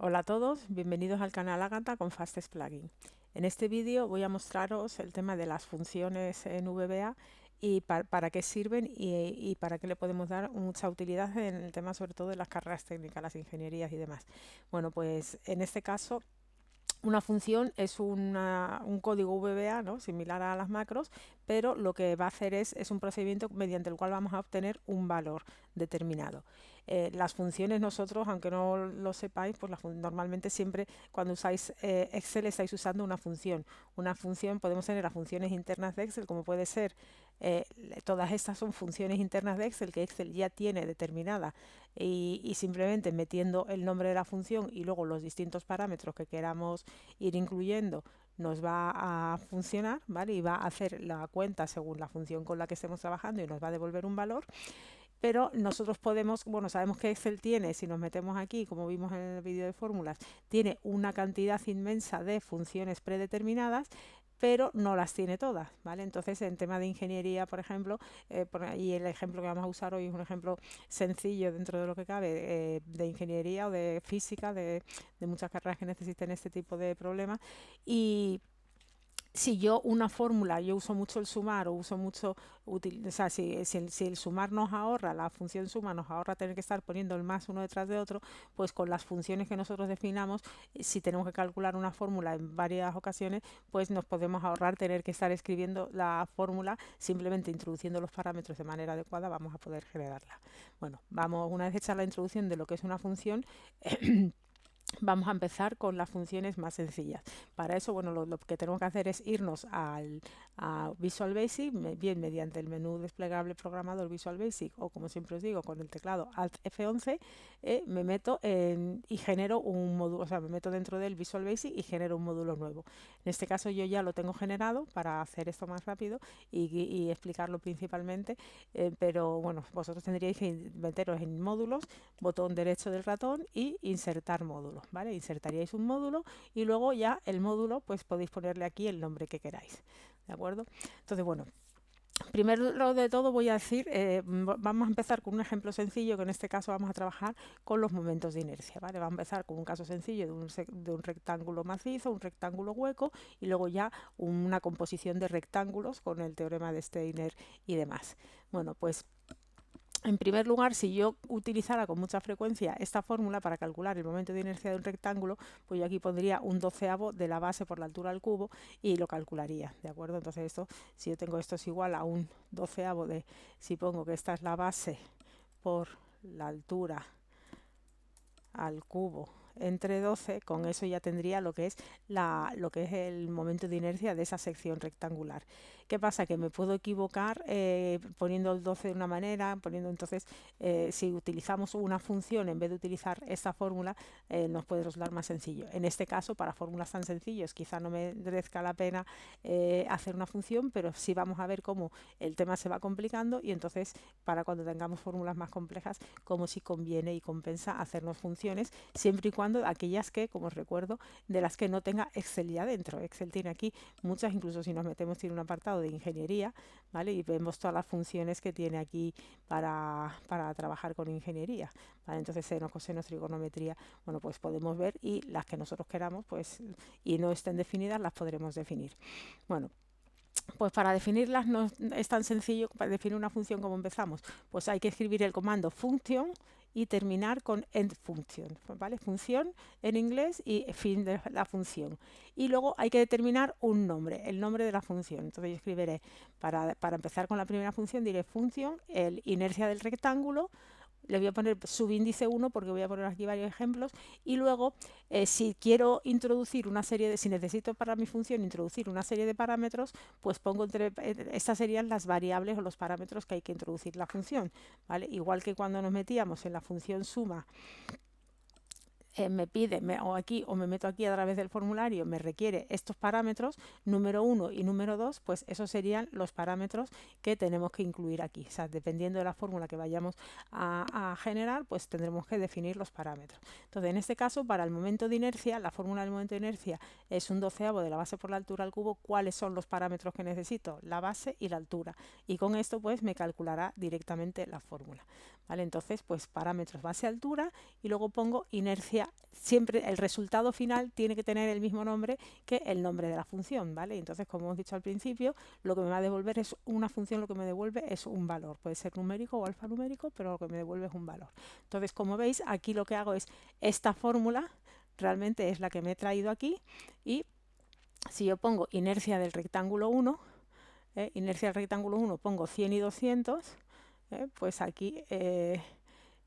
Hola a todos, bienvenidos al canal Agatha con Fastest Plugin. En este vídeo voy a mostraros el tema de las funciones en VBA y para qué sirven y para qué le podemos dar mucha utilidad en el tema sobre todo de las carreras técnicas, las ingenierías y demás. Bueno, pues en este caso una función es un código VBA, ¿no? Similar a las macros, pero lo que va a hacer es un procedimiento mediante el cual vamos a obtener un valor determinado. Las funciones nosotros, aunque no lo sepáis, pues normalmente siempre cuando usáis Excel estáis usando una función. Una función, podemos tener las funciones internas de Excel, como puede ser, eh, todas estas son funciones internas de Excel que Excel ya tiene determinada y simplemente metiendo el nombre de la función y luego los distintos parámetros que queramos ir incluyendo nos va a funcionar, ¿vale? Y va a hacer la cuenta según la función con la que estemos trabajando y nos va a devolver un valor. Pero nosotros podemos, bueno, sabemos que Excel tiene, si nos metemos aquí, como vimos en el vídeo de fórmulas, tiene una cantidad inmensa de funciones predeterminadas, pero no las tiene todas, ¿vale? Entonces, en tema de ingeniería, por ejemplo, y el ejemplo que vamos a usar hoy es un ejemplo sencillo dentro de lo que cabe, de ingeniería o de física, de muchas carreras que necesiten este tipo de problemas. Y si yo una fórmula, yo uso mucho el sumar o uso mucho, o sea, si el sumar nos ahorra, la función suma nos ahorra tener que estar poniendo el más uno detrás de otro, pues con las funciones que nosotros definamos, si tenemos que calcular una fórmula en varias ocasiones, pues nos podemos ahorrar tener que estar escribiendo la fórmula, simplemente introduciendo los parámetros de manera adecuada vamos a poder generarla. Bueno, vamos, una vez hecha la introducción de lo que es una función, vamos a empezar con las funciones más sencillas. Para eso, bueno, lo que tenemos que hacer es irnos a Visual Basic, bien mediante el menú desplegable programador Visual Basic o como siempre os digo, con el teclado Alt F11, me meto y genero un módulo, o sea, me meto dentro del Visual Basic y genero un módulo nuevo. En este caso yo ya lo tengo generado para hacer esto más rápido y explicarlo principalmente, pero bueno, vosotros tendríais que meteros en módulos, botón derecho del ratón y insertar módulo, ¿vale? Insertaríais un módulo y luego ya el módulo pues podéis ponerle aquí el nombre que queráis, ¿de acuerdo? Entonces, bueno, primero de todo voy a decir, vamos a empezar con un ejemplo sencillo, que en este caso vamos a trabajar con los momentos de inercia, ¿vale? Vamos a empezar con un caso sencillo de un rectángulo macizo, un rectángulo hueco y luego ya una composición de rectángulos con el teorema de Steiner y demás. Bueno, pues en primer lugar, si yo utilizara con mucha frecuencia esta fórmula para calcular el momento de inercia de un rectángulo, pues yo aquí pondría un doceavo de la base por la altura del cubo y lo calcularía, ¿de acuerdo? Entonces esto, si yo tengo esto es igual a un doceavo de, si pongo que esta es la base por la altura al cubo entre 12, con eso ya tendría lo que es lo que es el momento de inercia de esa sección rectangular. ¿Qué pasa? Que me puedo equivocar poniendo el 12 de una manera, poniendo entonces, si utilizamos una función en vez de utilizar esta fórmula, nos puede resultar más sencillo. En este caso, para fórmulas tan sencillas, quizá no me merezca la pena hacer una función, pero sí vamos a ver cómo el tema se va complicando y entonces para cuando tengamos fórmulas más complejas, cómo si conviene y compensa hacernos funciones, siempre y cuando aquellas que, como os recuerdo, de las que no tenga Excel ya dentro. Excel tiene aquí muchas, incluso si nos metemos tiene un apartado de ingeniería, ¿vale? Y vemos todas las funciones que tiene aquí para trabajar con ingeniería, ¿vale? Entonces seno, coseno, trigonometría, bueno, pues podemos ver y las que nosotros queramos, pues, y no estén definidas, las podremos definir. Bueno, pues para definirlas no es tan sencillo. Para definir una función como empezamos, pues hay que escribir el comando function y terminar con end function, ¿vale? Función en inglés y fin de la función. Y luego hay que determinar un nombre, el nombre de la función. Entonces yo escribiré, para empezar con la primera función, diré función, el inercia del rectángulo, le voy a poner subíndice 1 porque voy a poner aquí varios ejemplos y luego si quiero introducir una serie de, si necesito para mi función introducir una serie de parámetros, pues pongo estas serían las variables o los parámetros que hay que introducir la función, ¿vale? Igual que cuando nos metíamos en la función suma, me pide, o aquí, o me meto aquí a través del formulario, me requiere estos parámetros, número 1 y número 2, pues esos serían los parámetros que tenemos que incluir aquí. O sea, dependiendo de la fórmula que vayamos a generar, pues tendremos que definir los parámetros. Entonces, en este caso, para el momento de inercia, la fórmula del momento de inercia es un doceavo de la base por la altura al cubo. ¿Cuáles son los parámetros que necesito? La base y la altura. Y con esto, pues, me calculará directamente la fórmula. ¿Vale? Entonces, pues, parámetros base altura y luego pongo inercia siempre el resultado final tiene que tener el mismo nombre que el nombre de la función, ¿vale? Entonces, como hemos dicho al principio, lo que me va a devolver es una función, lo que me devuelve es un valor. Puede ser numérico o alfanumérico, pero lo que me devuelve es un valor. Entonces, como veis, aquí lo que hago es esta fórmula, realmente es la que me he traído aquí, y si yo pongo inercia del rectángulo 1, inercia del rectángulo 1, pongo 100 y 200, pues aquí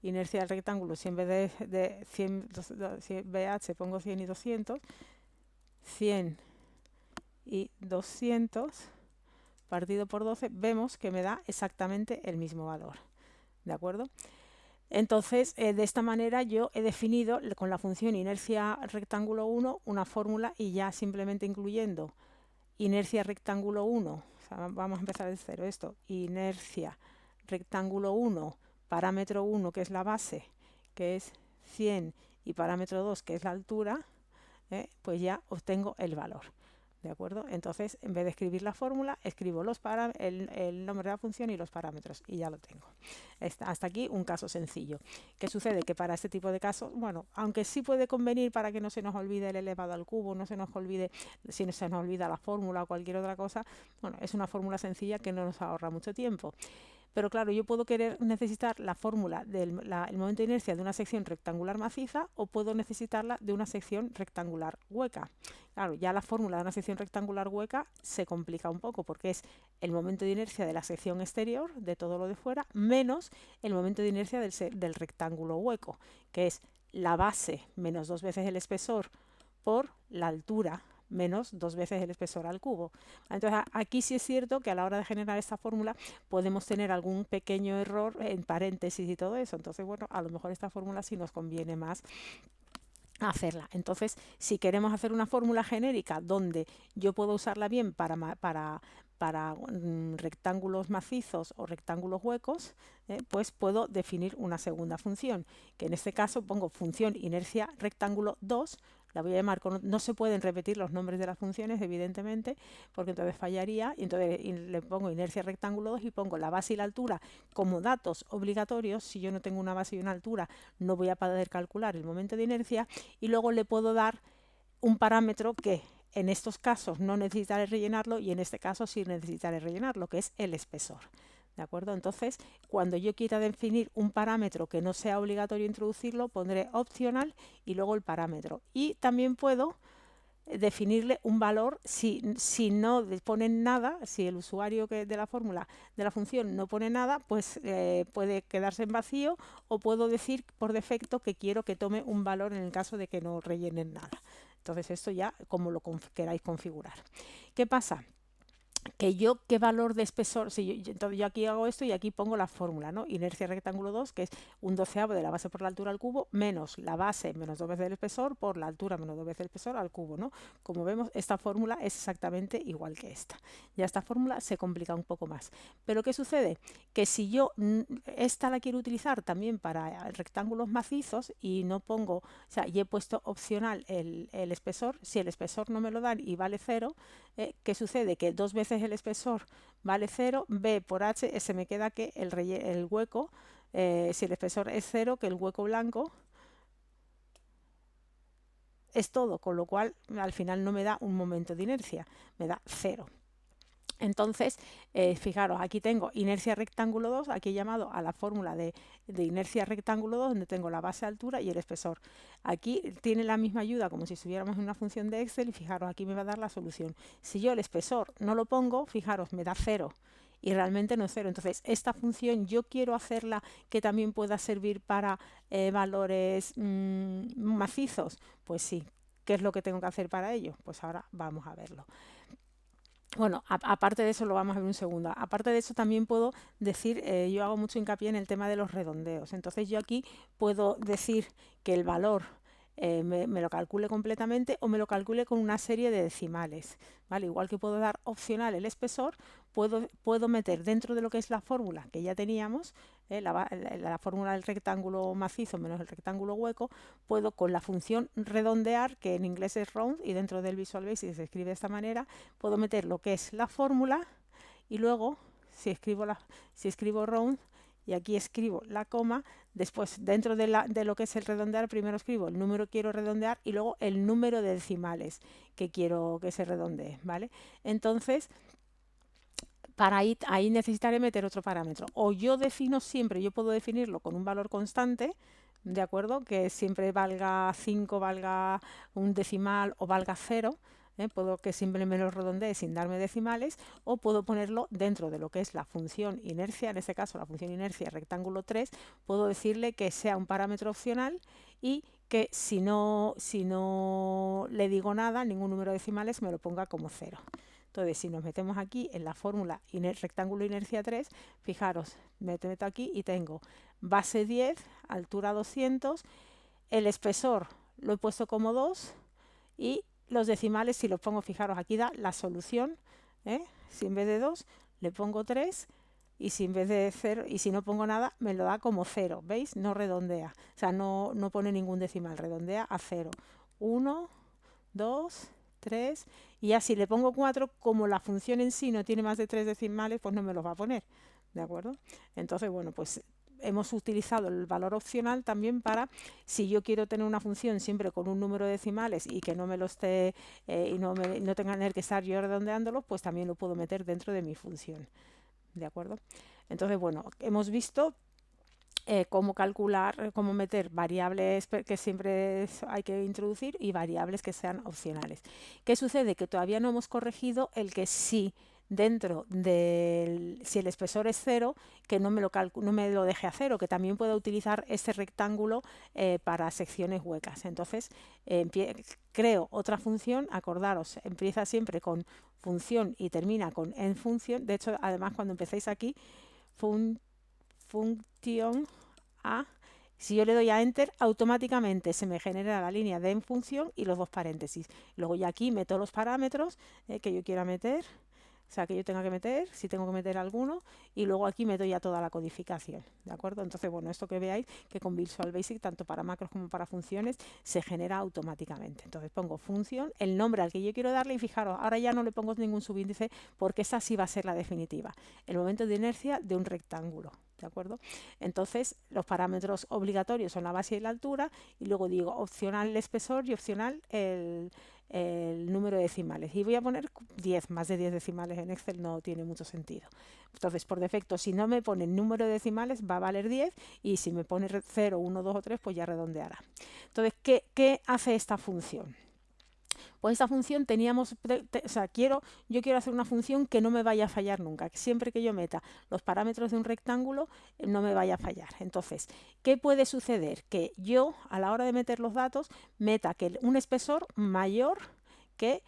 inercia del rectángulo, si en vez de 100 BH pongo 100 y 200, 100 y 200 partido por 12, vemos que me da exactamente el mismo valor, ¿de acuerdo? Entonces, de esta manera yo he definido con la función inercia rectángulo 1 una fórmula, y ya simplemente incluyendo inercia rectángulo 1, o sea, vamos a empezar de cero esto, inercia rectángulo 1, parámetro 1 que es la base, que es 100, y parámetro 2 que es la altura, pues ya obtengo el valor. ¿De acuerdo? Entonces, en vez de escribir la fórmula, escribo el nombre de la función y los parámetros, y ya lo tengo. Hasta aquí un caso sencillo. ¿Qué sucede? Que para este tipo de casos, bueno, aunque sí puede convenir para que no se nos olvide el elevado al cubo, no se nos olvide, si no se nos olvida la fórmula o cualquier otra cosa, bueno, es una fórmula sencilla que no nos ahorra mucho tiempo. Pero claro, yo puedo necesitar la fórmula del momento de inercia de una sección rectangular maciza, o puedo necesitarla de una sección rectangular hueca. Claro, ya la fórmula de una sección rectangular hueca se complica un poco, porque es el momento de inercia de la sección exterior, de todo lo de fuera, menos el momento de inercia del rectángulo hueco, que es la base menos 2 veces el espesor por la altura menos 2 veces el espesor al cubo. Entonces, aquí sí es cierto que a la hora de generar esta fórmula podemos tener algún pequeño error en paréntesis y todo eso. Entonces, bueno, a lo mejor esta fórmula sí nos conviene más hacerla. Entonces, si queremos hacer una fórmula genérica donde yo puedo usarla bien para rectángulos macizos o rectángulos huecos, pues puedo definir una segunda función, que en este caso pongo función inercia rectángulo 2, la voy a llamar no se pueden repetir los nombres de las funciones, evidentemente, porque entonces fallaría, y entonces le pongo inercia rectángulo 2 y pongo la base y la altura como datos obligatorios. Si yo no tengo una base y una altura, no voy a poder calcular el momento de inercia, y luego le puedo dar un parámetro que en estos casos no necesitaré rellenarlo, y en este caso sí necesitaré rellenarlo, que es el espesor. ¿De acuerdo? Entonces, cuando yo quiera definir un parámetro que no sea obligatorio introducirlo, pondré opcional y luego el parámetro. Y también puedo definirle un valor si no ponen nada, si el usuario de la fórmula de la función no pone nada, pues puede quedarse en vacío, o puedo decir por defecto que quiero que tome un valor en el caso de que no rellenen nada. Entonces, esto ya como lo queráis configurar. ¿Qué pasa? Que yo, ¿qué valor de espesor? Entonces yo aquí hago esto y aquí pongo la fórmula, ¿no? Inercia rectángulo 2, que es 1/12 de la base por la altura al cubo, menos la base menos 2 veces el espesor por la altura menos 2 veces el espesor al cubo, ¿no? Como vemos, esta fórmula es exactamente igual que esta. Ya esta fórmula se complica un poco más. Pero ¿qué sucede? Que si yo esta la quiero utilizar también para rectángulos macizos y no pongo, o sea, y he puesto opcional el espesor, si el espesor no me lo dan y vale 0, ¿qué sucede? Que 2 veces el espesor vale 0, B por H, se me queda que el hueco, si el espesor es 0, que el hueco blanco es todo, con lo cual al final no me da un momento de inercia, me da 0. Entonces, fijaros, aquí tengo inercia rectángulo 2, aquí he llamado a la fórmula de inercia rectángulo 2, donde tengo la base, altura y el espesor. Aquí tiene la misma ayuda como si estuviéramos en una función de Excel, y fijaros, aquí me va a dar la solución. Si yo el espesor no lo pongo, fijaros, me da 0. Y realmente no es 0. Entonces, esta función yo quiero hacerla que también pueda servir para valores macizos. Pues sí. ¿Qué es lo que tengo que hacer para ello? Pues ahora vamos a verlo. Bueno, aparte de eso, lo vamos a ver un segundo. Aparte de eso, también puedo decir, yo hago mucho hincapié en el tema de los redondeos. Entonces yo aquí puedo decir que el valor me lo calcule completamente, o me lo calcule con una serie de decimales, ¿vale? Igual que puedo dar opcional el espesor, puedo meter dentro de lo que es la fórmula que ya teníamos, la fórmula del rectángulo macizo menos el rectángulo hueco, puedo con la función redondear, que en inglés es round, y dentro del Visual Basic se escribe de esta manera, puedo meter lo que es la fórmula, y luego si escribo round, y aquí escribo la coma. Después, dentro de lo que es el redondear, primero escribo el número que quiero redondear y luego el número de decimales que quiero que se redondee, ¿vale? Entonces, para ahí necesitaré meter otro parámetro. O yo defino siempre, yo puedo definirlo con un valor constante, ¿de acuerdo? Que siempre valga 5, valga un decimal o valga 0. Puedo que siempre me lo redondee sin darme decimales, o puedo ponerlo dentro de lo que es la función inercia, en este caso la función inercia rectángulo 3, puedo decirle que sea un parámetro opcional y que si no le digo nada, ningún número de decimales, me lo ponga como 0. Entonces, si nos metemos aquí en la fórmula rectángulo inercia 3, fijaros, me meto aquí y tengo base 10, altura 200, el espesor lo he puesto como 2 y los decimales, si los pongo, fijaros, aquí da la solución, si en vez de 2 le pongo 3 y si en vez de 0, y si no pongo nada, me lo da como 0, ¿veis? No redondea, o sea, no pone ningún decimal, redondea a 0. 1, 2, 3, y ya si le pongo 4, como la función en sí no tiene más de 3 decimales, pues no me los va a poner, ¿de acuerdo? Entonces, bueno, pues hemos utilizado el valor opcional también para, si yo quiero tener una función siempre con un número de decimales y que no me lo esté, y no tenga que estar yo redondeándolo, pues también lo puedo meter dentro de mi función, ¿de acuerdo? Entonces, bueno, hemos visto cómo calcular, cómo meter variables que siempre hay que introducir y variables que sean opcionales. ¿Qué sucede? Que todavía no hemos corregido el que sí dentro del, si el espesor es 0, que no me lo deje a 0, que también pueda utilizar este rectángulo para secciones huecas. Entonces creo otra función, acordaros, empieza siempre con función y termina con en función. De hecho, además cuando empecéis aquí, función a, si yo le doy a enter, automáticamente se me genera la línea de en función y los dos paréntesis. Luego ya aquí meto los parámetros que yo quiera meter, o sea, que yo tenga que meter, si tengo que meter alguno, y luego aquí meto ya toda la codificación, ¿de acuerdo? Entonces, bueno, esto que veáis, que con Visual Basic, tanto para macros como para funciones, se genera automáticamente. Entonces pongo función, el nombre al que yo quiero darle, y fijaros, ahora ya no le pongo ningún subíndice, porque esa sí va a ser la definitiva. El momento de inercia de un rectángulo, ¿de acuerdo? Entonces, los parámetros obligatorios son la base y la altura, y luego digo opcional el espesor y opcional el número de decimales, y voy a poner 10, más de 10 decimales en Excel no tiene mucho sentido. Entonces, por defecto, si no me pone el número de decimales, va a valer 10, y si me pone 0, 1, 2 o 3, pues ya redondeará. Entonces, ¿qué hace esta función? Pues esta función teníamos, o sea, yo quiero hacer una función que no me vaya a fallar nunca, que siempre que yo meta los parámetros de un rectángulo no me vaya a fallar. Entonces, ¿qué puede suceder? Que yo, a la hora de meter los datos, meta que un espesor mayor que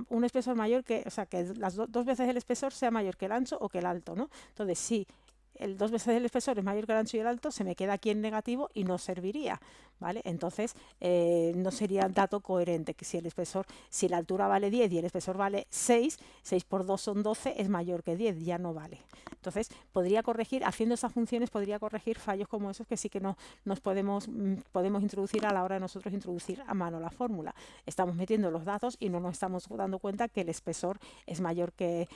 un espesor mayor que, o sea, que las dos veces el espesor sea mayor que el ancho o que el alto, ¿no? Entonces, sí, el 2 veces el espesor es mayor que el ancho y el alto, se me queda aquí en negativo y no serviría, ¿vale? Entonces no sería dato coherente, que si el espesor, si la altura vale 10 y el espesor vale 6, 6 por 2 son 12, es mayor que 10, ya no vale. Entonces podría corregir, haciendo esas funciones podría corregir fallos como esos que sí que no nos podemos introducir a la hora de nosotros introducir a mano la fórmula. Estamos metiendo los datos y no nos estamos dando cuenta que el espesor es mayor que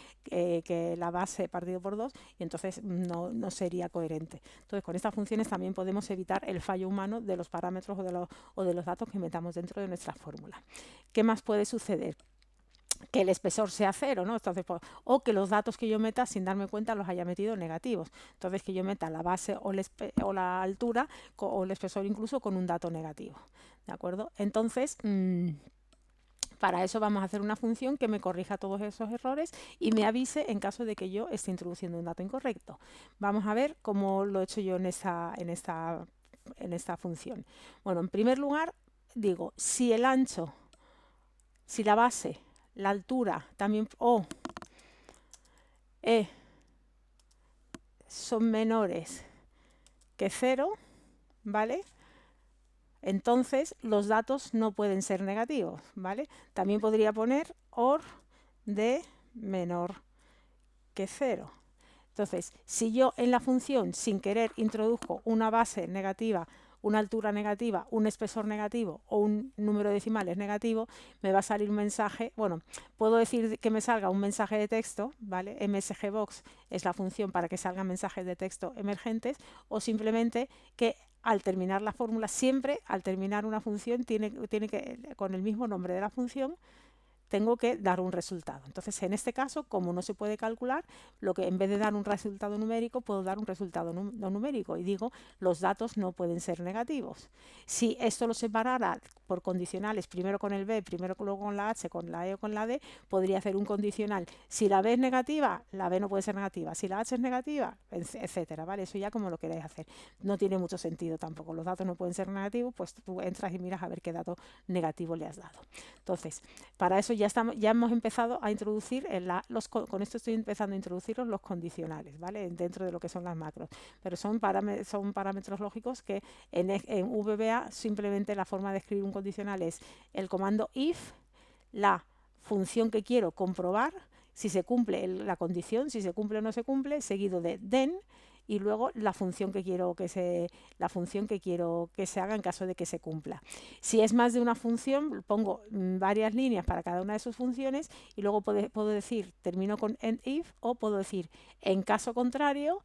la base partido por 2, y entonces no sería coherente. Entonces, con estas funciones también podemos evitar el fallo humano de los parámetros o de los datos que metamos dentro de nuestra fórmula. ¿Qué más puede suceder? Que el espesor sea 0, ¿no? Entonces, o que los datos que yo meta sin darme cuenta los haya metido negativos. Entonces, que yo meta la base o la altura o el espesor incluso con un dato negativo, ¿de acuerdo? Entonces, para eso vamos a hacer una función que me corrija todos esos errores y me avise en caso de que yo esté introduciendo un dato incorrecto. Vamos a ver cómo lo he hecho yo en esta función. Bueno, en primer lugar, digo, si el ancho, si la base, la altura, también o son menores que 0, ¿vale? Entonces los datos no pueden ser negativos, ¿vale? También podría poner OR de menor que 0. Entonces, si yo en la función sin querer introduzco una base negativa una altura negativa, un espesor negativo o un número de decimales negativo, me va a salir un mensaje. Bueno, puedo decir que me salga un mensaje de texto, ¿vale? MSGBox es la función para que salgan mensajes de texto emergentes, o simplemente que al terminar la fórmula, siempre al terminar una función tiene que, con el mismo nombre de la función, tengo que dar un resultado. Entonces, en este caso, como no se puede calcular, lo que en vez de dar un resultado numérico, puedo dar un resultado no numérico y digo, los datos no pueden ser negativos. Si esto lo separara por condicionales, primero con el B, primero luego con la H, con la E o con la D, podría hacer un condicional. Si la B es negativa, la B no puede ser negativa. Si la H es negativa, etcétera, ¿vale? Eso ya como lo queráis hacer. No tiene mucho sentido tampoco. Los datos no pueden ser negativos, pues tú entras y miras a ver qué dato negativo le has dado. Entonces, para eso ya hemos empezado a introducir, con esto estoy empezando a introducir los condicionales, ¿vale? Dentro de lo que son las macros. Pero son parámetros lógicos que en VBA simplemente la forma de escribir un condicional es el comando if, la función que quiero comprobar, si se cumple la condición, si se cumple o no se cumple, seguido de then, y luego la función que quiero que se haga en caso de que se cumpla. Si es más de una función, pongo varias líneas para cada una de sus funciones y luego puedo decir, termino con end if, o puedo decir, en caso contrario,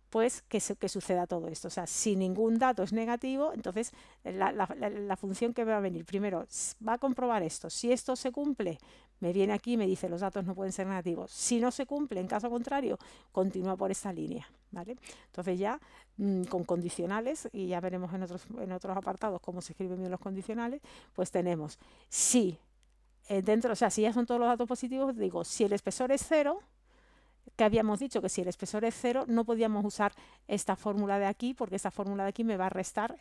pues que suceda todo esto. O sea, si ningún dato es negativo, entonces la función que va a venir primero va a comprobar esto. Si esto se cumple, me viene aquí y me dice los datos no pueden ser negativos. Si no se cumple, en caso contrario, continúa por esta línea, ¿vale? Entonces ya con condicionales, y ya veremos en otros apartados cómo se escriben bien los condicionales, pues tenemos si o sea, si ya son todos los datos positivos, digo, si el espesor es 0, que habíamos dicho que si el espesor es 0 no podíamos usar esta fórmula de aquí, porque esta fórmula de aquí me va a restar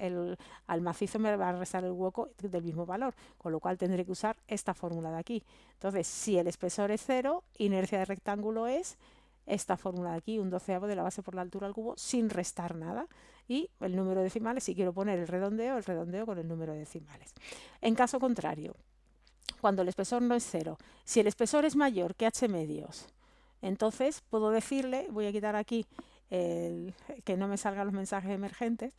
al macizo, me va a restar el hueco del mismo valor, con lo cual tendré que usar esta fórmula de aquí. Entonces, si el espesor es 0, inercia de rectángulo es esta fórmula de aquí, un doceavo de la base por la altura al cubo, sin restar nada. Y el número de decimales, si quiero poner el redondeo con el número de decimales. En caso contrario, cuando el espesor no es 0, si el espesor es mayor que h medios, entonces puedo decirle, voy a quitar aquí que no me salgan los mensajes emergentes,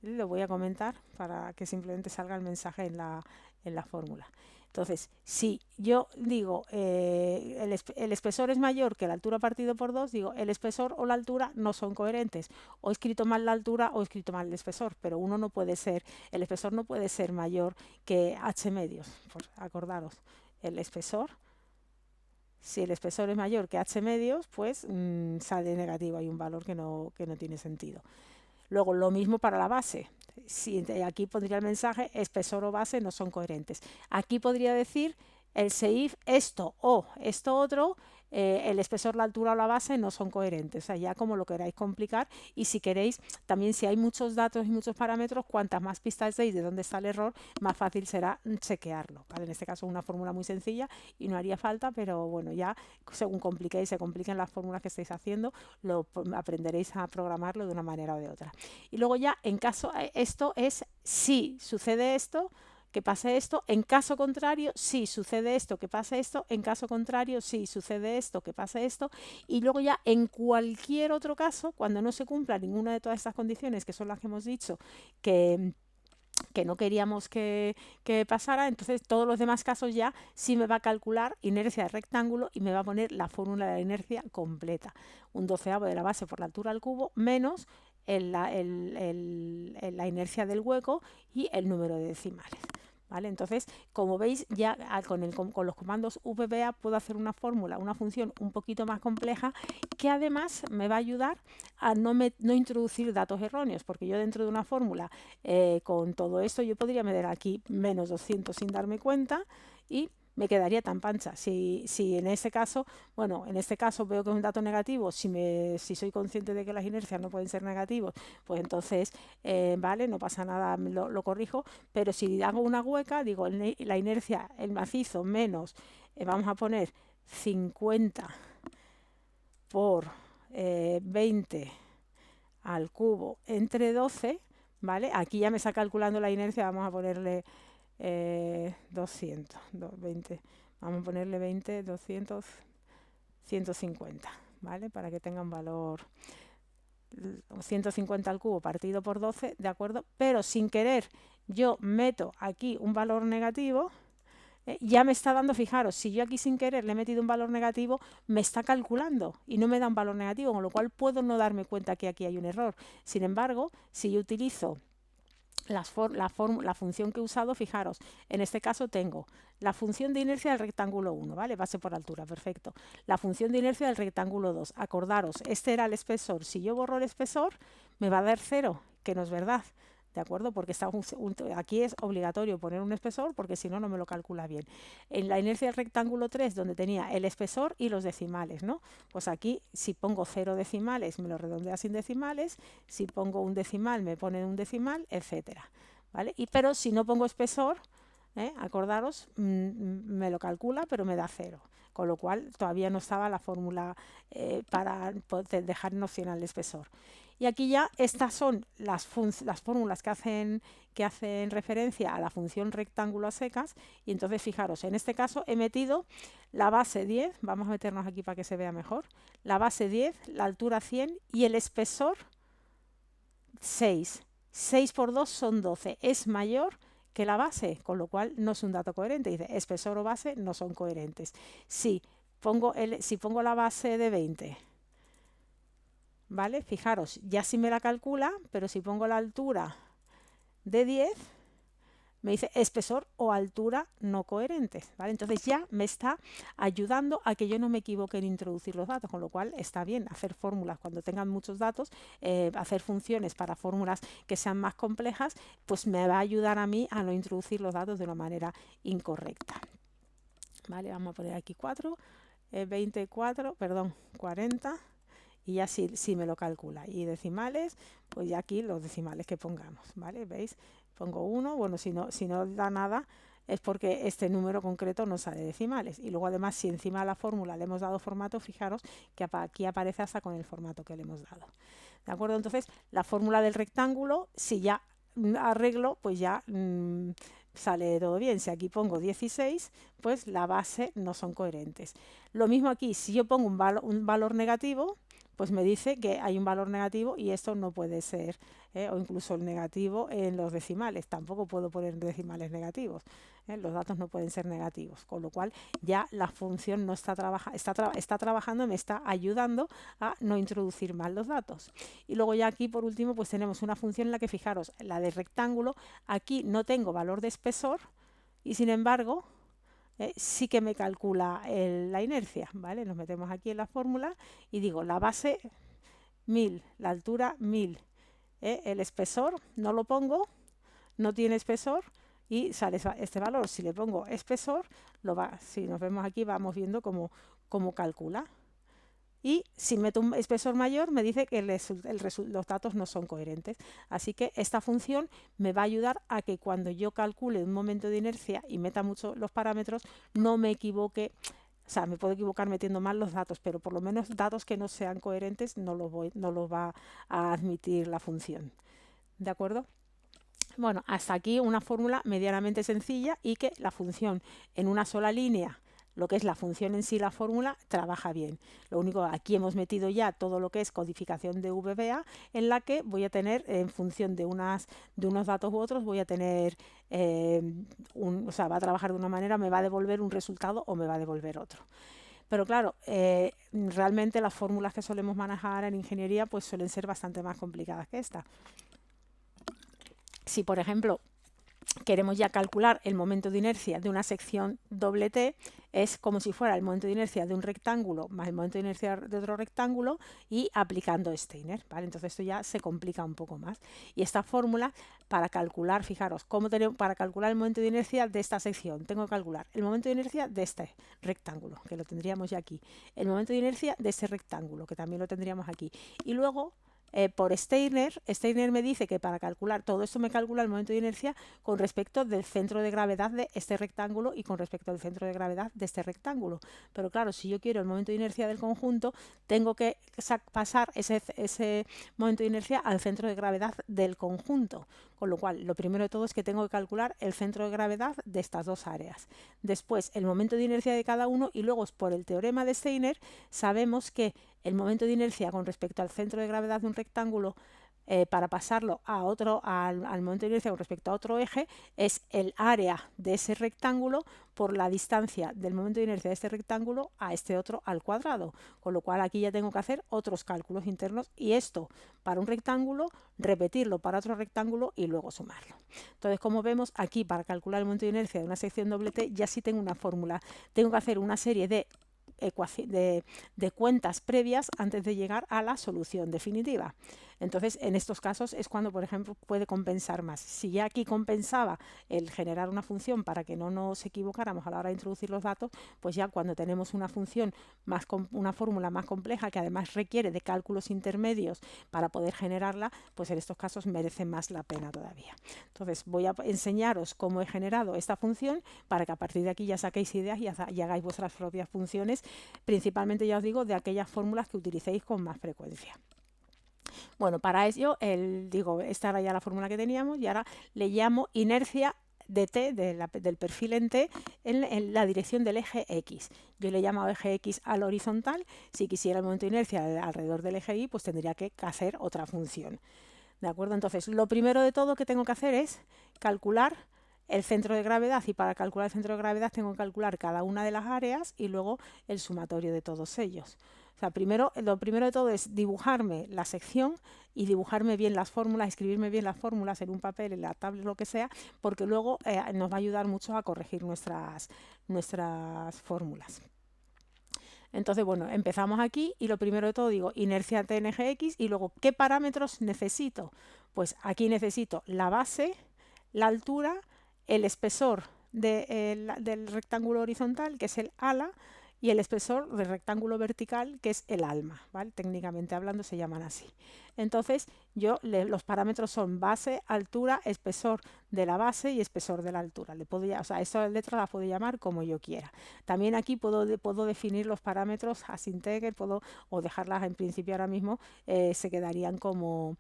lo voy a comentar para que simplemente salga el mensaje en la fórmula. Entonces, si yo digo el espesor es mayor que la altura partido por 2, digo el espesor o la altura no son coherentes. O he escrito mal la altura o he escrito mal el espesor, pero el espesor no puede ser mayor que h medios. Pues acordaros, el espesor, si el espesor es mayor que h medios, pues sale negativo, hay un valor que no tiene sentido. Luego, lo mismo para la base. Si aquí pondría el mensaje, espesor o base no son coherentes. Aquí podría decir el SEIF esto o esto otro, el espesor, la altura o la base no son coherentes. O sea, ya como lo queráis complicar, y si queréis, también si hay muchos datos y muchos parámetros, cuantas más pistas deis de dónde está el error, más fácil será chequearlo, ¿vale? En este caso una fórmula muy sencilla y no haría falta, pero bueno, ya según se compliquen las fórmulas que estáis haciendo, aprenderéis a programarlo de una manera o de otra. Y luego ya, en caso, esto es si sucede esto, que pase esto, en caso contrario, si sucede esto, que pase esto, en caso contrario, si sucede esto, que pase esto, y luego ya en cualquier otro caso, cuando no se cumpla ninguna de todas estas condiciones, que son las que hemos dicho, que no queríamos que pasara, entonces todos los demás casos ya sí me va a calcular inercia de rectángulo y me va a poner la fórmula de la inercia completa. Un doceavo de la base por la altura al cubo menos la inercia del hueco y el número de decimales. ¿Vale? Entonces, como veis, ya con los comandos VBA puedo hacer una fórmula, una función un poquito más compleja, que además me va a ayudar a no introducir datos erróneos, porque yo dentro de una fórmula con todo esto yo podría meter aquí menos 200 sin darme cuenta y me quedaría tan pancha. Si en este caso, bueno, en este caso veo que es un dato negativo, si soy consciente de que las inercias no pueden ser negativos, pues entonces, vale, no pasa nada, lo corrijo, pero si hago una hueca, digo, la inercia, el macizo menos, vamos a poner 50 por 20 al cubo entre 12, ¿vale? Aquí ya me está calculando la inercia, vamos a ponerle 200, 20, vamos a ponerle 20, 200, 150, ¿vale? Para que tenga un valor 150 al cubo partido por 12, ¿de acuerdo? Pero sin querer yo meto aquí un valor negativo, ya me está dando, fijaros, si yo aquí sin querer le he metido un valor negativo, me está calculando y no me da un valor negativo, con lo cual puedo no darme cuenta que aquí hay un error. Sin embargo, si yo utilizo la función que he usado, fijaros, en este caso tengo la función de inercia del rectángulo 1, ¿vale? Base por altura, perfecto. La función de inercia del rectángulo 2, acordaros, este era el espesor. Si yo borro el espesor, me va a dar 0, que no es verdad. ¿De acuerdo? Porque aquí es obligatorio poner un espesor porque si no, no me lo calcula bien. En la inercia del rectángulo 3, donde tenía el espesor y los decimales, ¿no? Pues aquí, si pongo 0 decimales, me lo redondea sin decimales. Si pongo un decimal, me pone un decimal, etcétera. ¿Vale? Pero si no pongo espesor, acordaros, me lo calcula, pero me da 0. Con lo cual, todavía no estaba la fórmula para poder dejar en opcional el espesor. Y aquí ya estas son las fórmulas que hacen referencia a la función rectángulo a secas. Y entonces fijaros, en este caso he metido la base 10, vamos a meternos aquí para que se vea mejor, la base 10, la altura 100 y el espesor 6. 6 por 2 son 12, es mayor que la base, con lo cual no es un dato coherente. Dice, espesor o base no son coherentes. Si pongo la base de 20, ¿vale? Fijaros, ya sí me la calcula, pero si pongo la altura de 10, me dice espesor o altura no coherentes, ¿vale? Entonces ya me está ayudando a que yo no me equivoque en introducir los datos, con lo cual está bien hacer fórmulas cuando tengan muchos datos, hacer funciones para fórmulas que sean más complejas, pues me va a ayudar a mí a no introducir los datos de una manera incorrecta. Vale, vamos a poner aquí 4, 24, perdón, 40. Y ya sí me lo calcula. Y decimales, pues ya aquí los decimales que pongamos, ¿vale? ¿Veis? Pongo 1, bueno, si no da nada es porque este número concreto no sale decimales. Y luego además, si encima de la fórmula le hemos dado formato, fijaros que aquí aparece hasta con el formato que le hemos dado. ¿De acuerdo? Entonces, la fórmula del rectángulo, si ya arreglo, pues ya sale todo bien. Si aquí pongo 16, pues la base no son coherentes. Lo mismo aquí, si yo pongo un valor negativo, pues me dice que hay un valor negativo y esto no puede ser, o incluso el negativo en los decimales, tampoco puedo poner decimales negativos, los datos no pueden ser negativos, con lo cual ya la función no está trabajando, me está ayudando a no introducir mal los datos. Y luego ya aquí por último pues tenemos una función en la que, fijaros, la de rectángulo, aquí no tengo valor de espesor y sin embargo sí que me calcula la inercia, ¿vale? Nos metemos aquí en la fórmula y digo la base 1000, la altura 1000, el espesor no lo pongo, no tiene espesor y sale este valor. Si le pongo espesor, si nos vemos aquí vamos viendo cómo calcula. Y si meto un espesor mayor me dice que los datos no son coherentes. Así que esta función me va a ayudar a que cuando yo calcule un momento de inercia y meta mucho los parámetros, no me equivoque. O sea, me puedo equivocar metiendo mal los datos, pero por lo menos datos que no sean coherentes no los va a admitir la función. ¿De acuerdo? Bueno, hasta aquí una fórmula medianamente sencilla y que la función en una sola línea, lo que es la función en sí, la fórmula, trabaja bien. Lo único, aquí hemos metido ya todo lo que es codificación de VBA, en la que voy a tener, en función de unos datos u otros, voy a tener, o sea, va a trabajar de una manera, me va a devolver un resultado o me va a devolver otro. Pero claro, realmente las fórmulas que solemos manejar en ingeniería pues suelen ser bastante más complicadas que esta. Si, por ejemplo, queremos ya calcular el momento de inercia de una sección doble T, es como si fuera el momento de inercia de un rectángulo más el momento de inercia de otro rectángulo y aplicando Steiner, ¿vale? Entonces esto ya se complica un poco más. Y esta fórmula, para calcular, fijaros, para calcular el momento de inercia de esta sección, tengo que calcular el momento de inercia de este rectángulo, que lo tendríamos ya aquí, el momento de inercia de este rectángulo, que también lo tendríamos aquí, y luego por Steiner me dice que para calcular todo esto me calcula el momento de inercia con respecto del centro de gravedad de este rectángulo y con respecto al centro de gravedad de este rectángulo. Pero claro, si yo quiero el momento de inercia del conjunto, tengo que pasar ese momento de inercia al centro de gravedad del conjunto. Con lo cual, lo primero de todo es que tengo que calcular el centro de gravedad de estas dos áreas. Después, el momento de inercia de cada uno y luego, por el teorema de Steiner, sabemos que el momento de inercia con respecto al centro de gravedad de un rectángulo para pasarlo a al momento de inercia con respecto a otro eje es el área de ese rectángulo por la distancia del momento de inercia de este rectángulo a este otro al cuadrado, con lo cual aquí ya tengo que hacer otros cálculos internos y esto para un rectángulo, repetirlo para otro rectángulo y luego sumarlo. Entonces, como vemos aquí, para calcular el momento de inercia de una sección doble T ya sí tengo una fórmula, tengo que hacer una serie de cuentas previas antes de llegar a la solución definitiva. Entonces, en estos casos es cuando, por ejemplo, puede compensar más. Si ya aquí compensaba el generar una función para que no nos equivocáramos a la hora de introducir los datos, pues ya cuando tenemos una función una fórmula más compleja que además requiere de cálculos intermedios para poder generarla, pues en estos casos merece más la pena todavía. Entonces, voy a enseñaros cómo he generado esta función para que a partir de aquí ya saquéis ideas y hagáis vuestras propias funciones, principalmente, ya os digo, de aquellas fórmulas que utilicéis con más frecuencia. Bueno, para ello, esta era ya la fórmula que teníamos y ahora le llamo inercia de t, del perfil en t, en la dirección del eje x. Yo le llamo eje x al horizontal. Si quisiera el momento de inercia alrededor del eje y, pues tendría que hacer otra función. ¿De acuerdo? Entonces, lo primero de todo que tengo que hacer es calcular el centro de gravedad, y para calcular el centro de gravedad tengo que calcular cada una de las áreas y luego el sumatorio de todos ellos. O sea, lo primero de todo es dibujarme la sección y dibujarme bien las fórmulas, escribirme bien las fórmulas en un papel, en la tablet, lo que sea, porque luego nos va a ayudar mucho a corregir nuestras fórmulas. Entonces, bueno, empezamos aquí y lo primero de todo digo inercia t en eje x y luego, ¿qué parámetros necesito? Pues aquí necesito la base, la altura, el espesor del rectángulo horizontal, que es el ala, y el espesor del rectángulo vertical, que es el alma, ¿vale? Técnicamente hablando se llaman así. Entonces, los parámetros son base, altura, espesor de la base y espesor de la altura. O sea, esa letra la puedo llamar como yo quiera. También aquí puedo definir los parámetros as integer, o dejarlas en principio ahora mismo, se quedarían como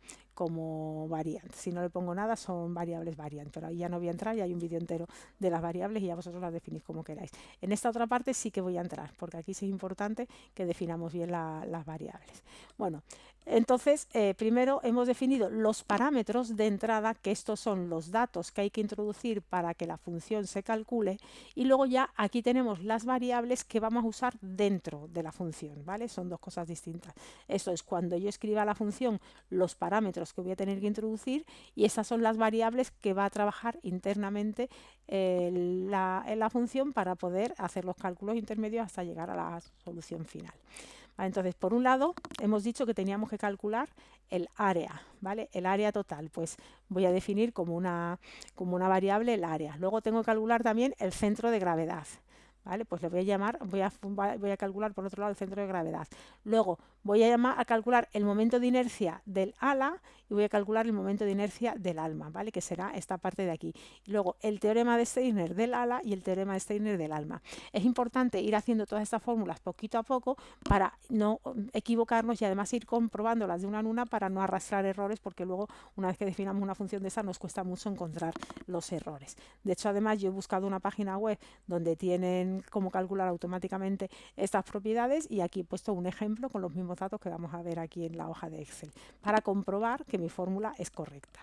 variant. Si no le pongo nada, son variables variant, pero ahí ya no voy a entrar, ya hay un vídeo entero de las variables y ya vosotros las definís como queráis. En esta otra parte sí que voy a entrar, porque aquí sí es importante que definamos bien las variables. Bueno, entonces, primero hemos definido los parámetros de entrada, que estos son los datos que hay que introducir para que la función se calcule, y luego ya aquí tenemos las variables que vamos a usar dentro de la función, ¿vale? Son dos cosas distintas. Esto es cuando yo escriba la función, los parámetros que voy a tener que introducir, y estas son las variables que va a trabajar internamente en la función para poder hacer los cálculos intermedios hasta llegar a la solución final. Vale, entonces, por un lado, hemos dicho que teníamos que calcular el área, ¿vale? El área total, pues voy a definir como una variable el área. Luego tengo que calcular también el centro de gravedad, ¿vale? Pues le voy a llamar, voy a calcular por otro lado el centro de gravedad. Luego voy a calcular el momento de inercia del ala y voy a calcular el momento de inercia del alma, ¿vale? Que será esta parte de aquí. Y luego el teorema de Steiner del ala y el teorema de Steiner del alma. Es importante ir haciendo todas estas fórmulas poquito a poco para no equivocarnos y además ir comprobándolas de una en una para no arrastrar errores, porque luego una vez que definamos una función de esa nos cuesta mucho encontrar los errores. De hecho, además yo he buscado una página web donde tienen cómo calcular automáticamente estas propiedades y aquí he puesto un ejemplo con los mismos datos que vamos a ver aquí en la hoja de Excel para comprobar que mi fórmula es correcta.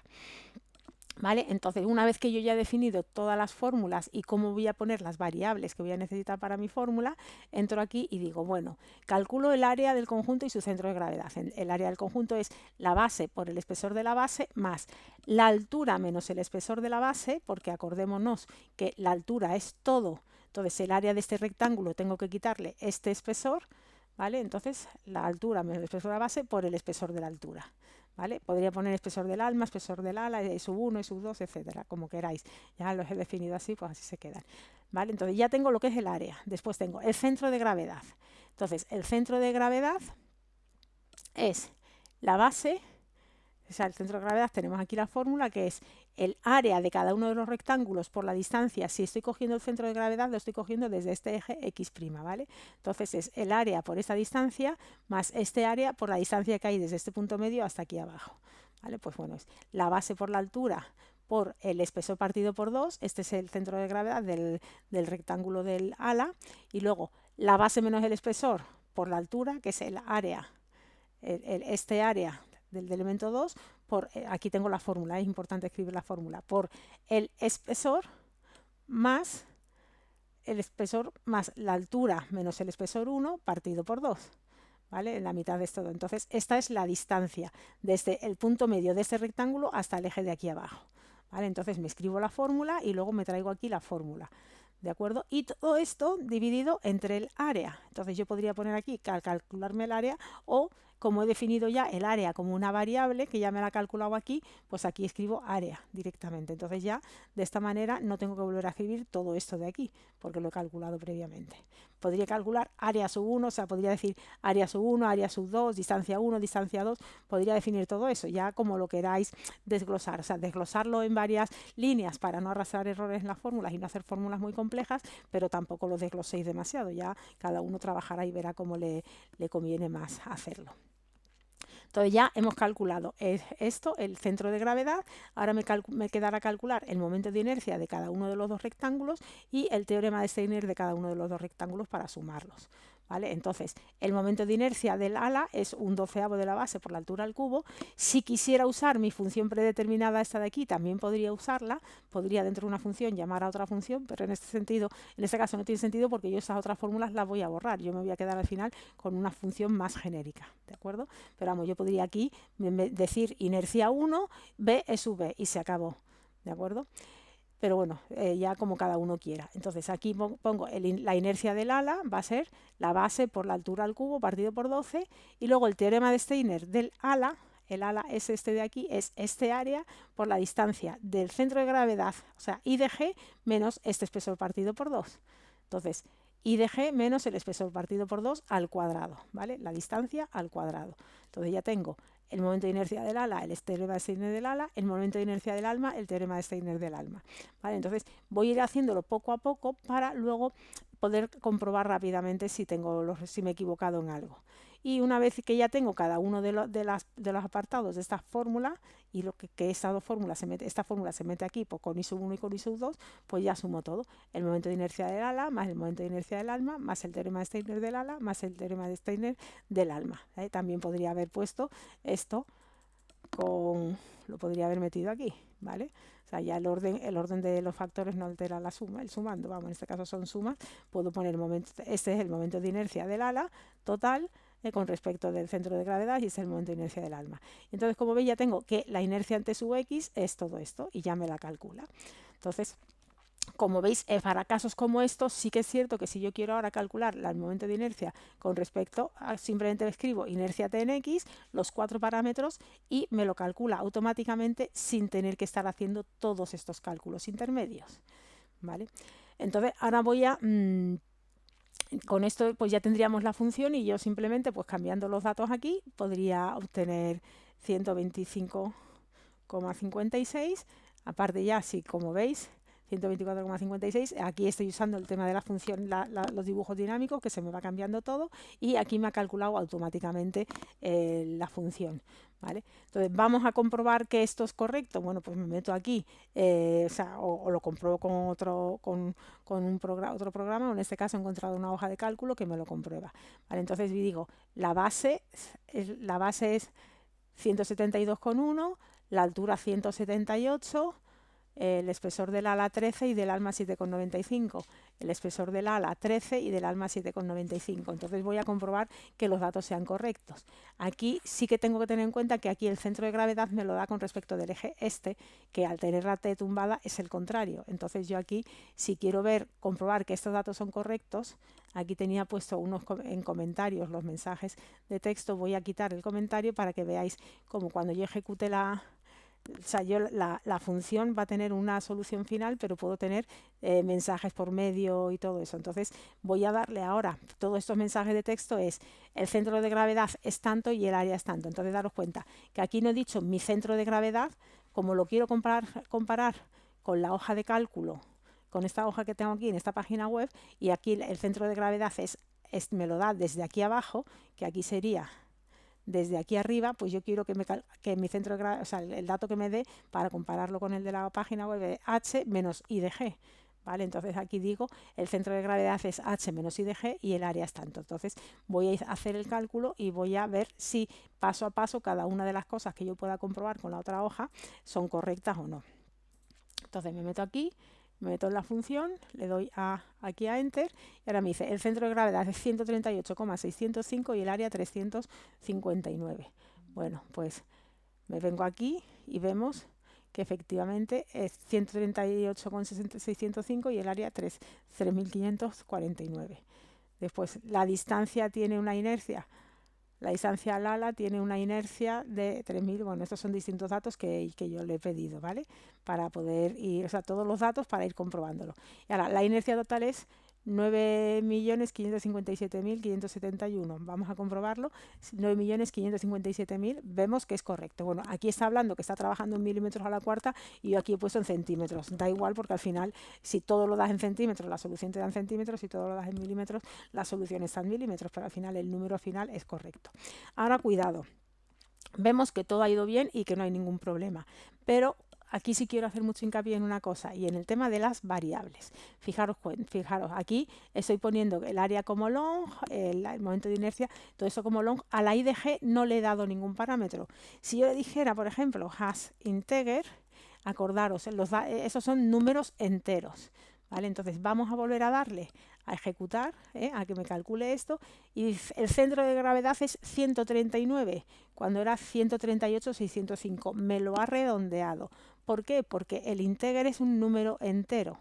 ¿Vale? Entonces, una vez que yo ya he definido todas las fórmulas y cómo voy a poner las variables que voy a necesitar para mi fórmula, entro aquí y digo, bueno, calculo el área del conjunto y su centro de gravedad. El área del conjunto es la base por el espesor de la base más la altura menos el espesor de la base, porque acordémonos que la altura es todo. Entonces, el área de este rectángulo tengo que quitarle este espesor, ¿vale? Entonces, la altura menos el espesor de la base por el espesor de la altura. ¿Vale? Podría poner espesor del alma, espesor del ala, sub 1, sub 2, etcétera, como queráis. Ya los he definido así, pues así se quedan. ¿Vale? Entonces ya tengo lo que es el área. Después tengo el centro de gravedad. Entonces, el centro de gravedad es la base, o sea, el centro de gravedad, tenemos aquí la fórmula que es el área de cada uno de los rectángulos por la distancia. Si estoy cogiendo el centro de gravedad, lo estoy cogiendo desde este eje x', ¿vale? Entonces es el área por esta distancia más este área por la distancia que hay desde este punto medio hasta aquí abajo, ¿vale? Pues bueno, es la base por la altura por el espesor partido por 2, este es el centro de gravedad del rectángulo del ala, y luego la base menos el espesor por la altura, que es el área, este área del elemento 2, por, aquí tengo la fórmula, es importante escribir la fórmula, por el espesor más la altura menos el espesor 1 partido por 2. ¿Vale? En la mitad de esto. Entonces, esta es la distancia desde el punto medio de este rectángulo hasta el eje de aquí abajo. ¿Vale? Entonces, me escribo la fórmula y luego me traigo aquí la fórmula. ¿De acuerdo? Y todo esto dividido entre el área. Entonces, yo podría poner aquí, calcularme el área, o como he definido ya el área como una variable, que ya me la he calculado aquí, pues aquí escribo área directamente. Entonces ya de esta manera no tengo que volver a escribir todo esto de aquí, porque lo he calculado previamente. Podría calcular área sub 1, o sea, podría decir área sub 1, área sub 2, distancia 1, distancia 2, podría definir todo eso, ya como lo queráis desglosar, o sea, desglosarlo en varias líneas para no arrastrar errores en las fórmulas y no hacer fórmulas muy complejas, pero tampoco lo desgloséis demasiado, ya cada uno trabajará y verá cómo le conviene más hacerlo. Entonces ya hemos calculado esto, el centro de gravedad. Ahora me quedará calcular el momento de inercia de cada uno de los dos rectángulos y el teorema de Steiner de cada uno de los dos rectángulos para sumarlos. ¿Vale? Entonces, el momento de inercia del ala es un 12avo de la base por la altura al cubo. Si quisiera usar mi función predeterminada, esta de aquí, también podría usarla. Podría dentro de una función llamar a otra función, pero en este caso no tiene sentido porque yo esas otras fórmulas las voy a borrar. Yo me voy a quedar al final con una función más genérica, ¿de acuerdo? Pero vamos, yo podría aquí decir inercia 1, B es sub B y se acabó, ¿de acuerdo? Pero bueno, ya como cada uno quiera. Entonces aquí pongo la inercia del ala, va a ser la base por la altura al cubo partido por 12, y luego el teorema de Steiner del ala, el ala es este de aquí, es este área por la distancia del centro de gravedad, o sea, I de G menos este espesor partido por 2. Entonces, I de G menos el espesor partido por 2 al cuadrado, ¿vale? La distancia al cuadrado. Entonces ya tengo el momento de inercia del ala, el teorema de Steiner del ala, el momento de inercia del alma, el teorema de Steiner del alma. ¿Vale? Entonces voy a ir haciéndolo poco a poco para luego poder comprobar rápidamente si me he equivocado en algo. Y una vez que ya tengo cada uno de los apartados de esta fórmula, y esta fórmula se mete aquí pues, con I sub 1 y con I sub 2, pues ya sumo todo. El momento de inercia del ala, más el momento de inercia del alma, más el teorema de Steiner del ala, más el teorema de Steiner del alma. También podría haber puesto esto lo podría haber metido aquí, ¿vale? O sea, ya el orden de los factores no altera la suma, el sumando, vamos, en este caso son sumas, puedo poner este es el momento de inercia del ala total con respecto del centro de gravedad y este es el momento de inercia del alma. Entonces, como veis, ya tengo que la inercia ante su x es todo esto y ya me la calcula. Entonces, como veis, para casos como estos, sí que es cierto que si yo quiero ahora calcular el momento de inercia con respecto a, simplemente escribo inercia t en x, los 4 parámetros, y me lo calcula automáticamente sin tener que estar haciendo todos estos cálculos intermedios. ¿Vale? Entonces, ahora voy a... con esto pues ya tendríamos la función y yo simplemente pues cambiando los datos aquí podría obtener 125,56. Aparte ya, si como veis, 124,56. Aquí estoy usando el tema de la función, los dibujos dinámicos, que se me va cambiando todo, y aquí me ha calculado automáticamente la función. ¿Vale? Entonces vamos a comprobar que esto es correcto. Bueno, pues me meto aquí, o lo compruebo con otro programa, o en este caso he encontrado una hoja de cálculo que me lo comprueba. ¿Vale? Entonces digo, la base es 172,1, la altura 178, el espesor del ala 13 y del alma 7,95, el espesor del ala 13 y del alma 7,95. Entonces voy a comprobar que los datos sean correctos. Aquí sí que tengo que tener en cuenta que aquí el centro de gravedad me lo da con respecto del eje este, que al tener la T tumbada es el contrario. Entonces yo aquí, si quiero comprobar que estos datos son correctos, aquí tenía puesto en comentarios los mensajes de texto, voy a quitar el comentario para que veáis como cuando yo ejecute la función va a tener una solución final, pero puedo tener mensajes por medio y todo eso. Entonces voy a darle ahora, todos estos mensajes de texto es el centro de gravedad es tanto y el área es tanto. Entonces daros cuenta que aquí no he dicho mi centro de gravedad, como lo quiero comparar con la hoja de cálculo, con esta hoja que tengo aquí en esta página web, y aquí el centro de gravedad me lo da desde aquí abajo, que aquí sería desde aquí arriba, pues yo quiero que mi centro de gravedad, o sea, el dato que me dé para compararlo con el de la página web de H menos I de G, ¿vale? Entonces aquí digo, el centro de gravedad es h menos i de g y el área es tanto. Entonces voy a hacer el cálculo y voy a ver si paso a paso cada una de las cosas que yo pueda comprobar con la otra hoja son correctas o no. Entonces me meto aquí, me meto en la función, le doy aquí a Enter y ahora me dice el centro de gravedad es 138,605 y el área 359. Bueno, pues me vengo aquí y vemos que efectivamente es 138,605 y el área 3.549. Después, la distancia tiene una inercia. La distancia al ala tiene una inercia de 3.000. Bueno, estos son distintos datos que yo le he pedido, ¿vale? Para poder ir, o sea, todos los datos para ir comprobándolo. Y ahora, la inercia total es 9.557.571. Vamos a comprobarlo. 9.557.000. Vemos que es correcto. Bueno, aquí está hablando que está trabajando en milímetros a la cuarta y yo aquí he puesto en centímetros. Da igual porque al final, si todo lo das en centímetros, la solución te da en centímetros. Si todo lo das en milímetros, la solución está en milímetros. Pero al final el número final es correcto. Ahora, cuidado. Vemos que todo ha ido bien y que no hay ningún problema. Pero aquí sí quiero hacer mucho hincapié en una cosa y en el tema de las variables. Fijaros, aquí estoy poniendo el área como long, el momento de inercia, todo eso como long. A la i de g no le he dado ningún parámetro. Si yo le dijera, por ejemplo, has integer, acordaros, esos son números enteros. ¿Vale? Entonces vamos a volver a darle a ejecutar, a que me calcule esto, y el centro de gravedad es 139, cuando era 138,605. Me lo ha redondeado. ¿Por qué? Porque el integer es un número entero,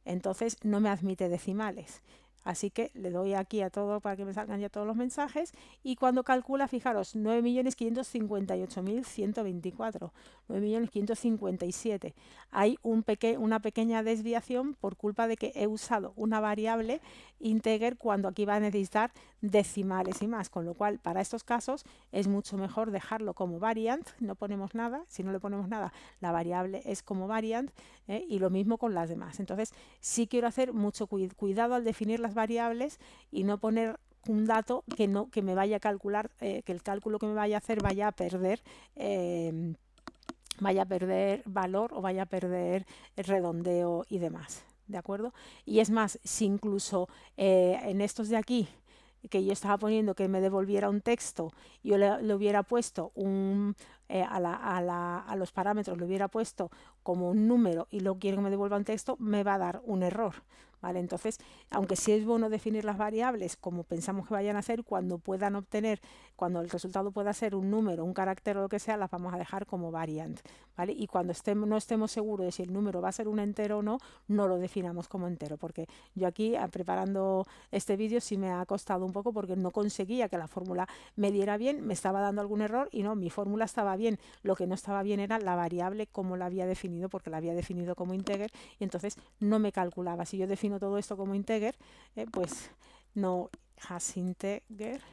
entonces no me admite decimales. Así que le doy aquí a todo para que me salgan ya todos los mensajes y cuando calcula, fijaros, 9.558.124, 9.557. Hay una pequeña desviación por culpa de que he usado una variable integer cuando aquí va a necesitar decimales y más, con lo cual para estos casos es mucho mejor dejarlo como variant, no ponemos nada, si no le ponemos nada, la variable es como variant, y lo mismo con las demás. Entonces sí quiero hacer mucho cuidado al definir las variables y no poner un dato que me vaya a calcular, que el cálculo que me vaya a hacer vaya a perder valor o vaya a perder el redondeo y demás, ¿de acuerdo? Y es más, si incluso en estos de aquí que yo estaba poniendo que me devolviera un texto, yo le hubiera puesto a los parámetros le hubiera puesto como un número y luego quiero que me devuelva un texto, me va a dar un error. ¿Vale? Entonces, aunque sí es bueno definir las variables como pensamos que vayan a ser, cuando el resultado pueda ser un número, un carácter o lo que sea, las vamos a dejar como variant. ¿Vale? Y cuando no estemos seguros de si el número va a ser un entero o no, no lo definamos como entero, porque yo aquí preparando este vídeo sí me ha costado un poco porque no conseguía que la fórmula me diera bien, me estaba dando algún error y no, mi fórmula estaba bien, lo que no estaba bien era la variable como la había definido, porque la había definido como integer y entonces no me calculaba. Si yo defino todo esto como integer, pues no, has integer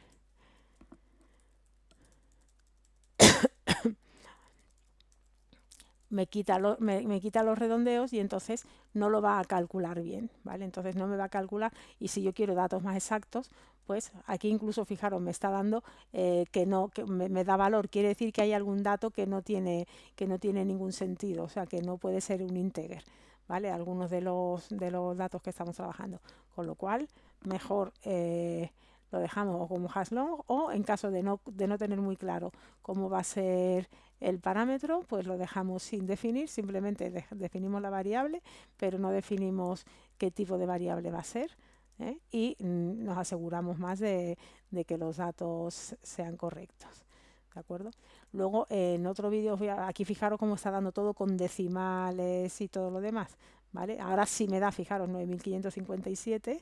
me quita los redondeos y entonces no lo va a calcular bien, ¿vale? Entonces no me va a calcular y si yo quiero datos más exactos, pues aquí incluso, fijaros, me está dando que me da valor, quiere decir que hay algún dato que no tiene ningún sentido, o sea, que no puede ser un integer, ¿vale? Algunos de los datos que estamos trabajando, con lo cual mejor lo dejamos como hash long o en caso de no tener muy claro cómo va a ser el parámetro, pues lo dejamos sin definir, simplemente definimos la variable, pero no definimos qué tipo de variable va a ser, y nos aseguramos más de que los datos sean correctos. ¿De acuerdo? Luego en otro vídeo, aquí fijaros cómo está dando todo con decimales y todo lo demás. ¿Vale? Ahora sí me da, fijaros, 9.557.